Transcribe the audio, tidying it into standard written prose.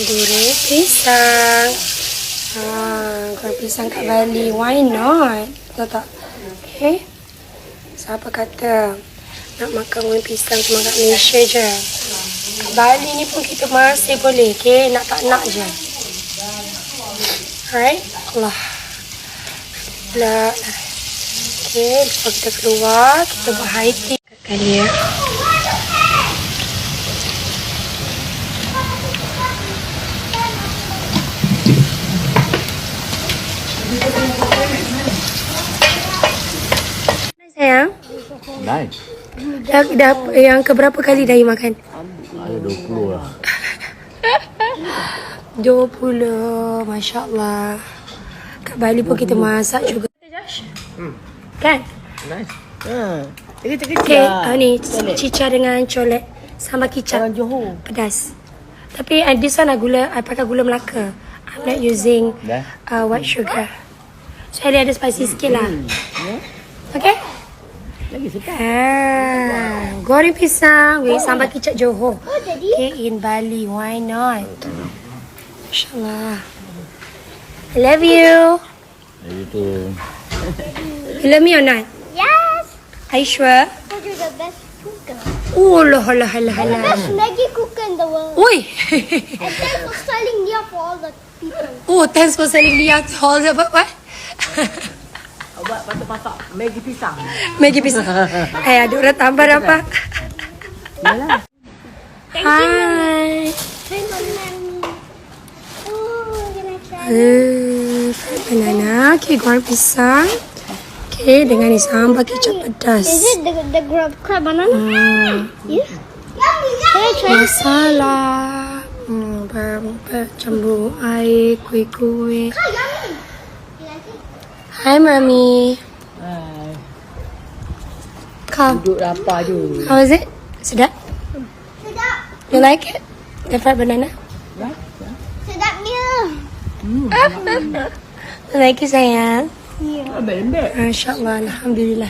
goreng pisang. Goreng pisang kat Bali. Why not? Tahu tak? Okay. Siapa kata nak makan goreng pisang cuma kat Malaysia je? Kat Bali ni pun kita masih boleh. Okay. Nak tak nak je. Alright. Allah. Okay. Lepas kita keluar, kita buat high tea kali ya. Sayang? Nice. Dah yang keberapa kali dah you makan? Ada 20 lah. 20. Masya Allah. Kat Bali pun kita masak juga. Kan? Nice. Okay, ni cica dengan colek sambal kicap. Orang Johor. Pedas. Tapi this one I pakai gula Melaka. I'm not using white sugar. So dia ada spicy sikit lah. Okay? Lagi sedap. Goreng pisang with sambal kicap Johor. Okay, in Bali. Why not? InsyaAllah. I love you. Lagi tu. You love me or not? Yes. Are you sure? Because you're the best cooker. Oh, lah. Best Maggie cooker in the world. Oi! And thanks for selling me up for all the people. Oh, thanks for selling me out all the what? Buat patut masak Maggi pisang. Maggi pisang. Ada orang tambah apa? Hai. Hi, Mom. Oh, can I try? Banana. Okay, goreng pisang. Okay, dengan ni sambal kicap pedas. Is it the crab banana? Yeah. Can I try? Masala. Campur air, kuih-kuih. Hai, Mami. Hai. Come. Duduk lapar je. How is it? Sedap? Sedap. You like it? The fried banana? Sedapnya. Like it, sayang? Lembek-lembek. Masya Allah, Alhamdulillah.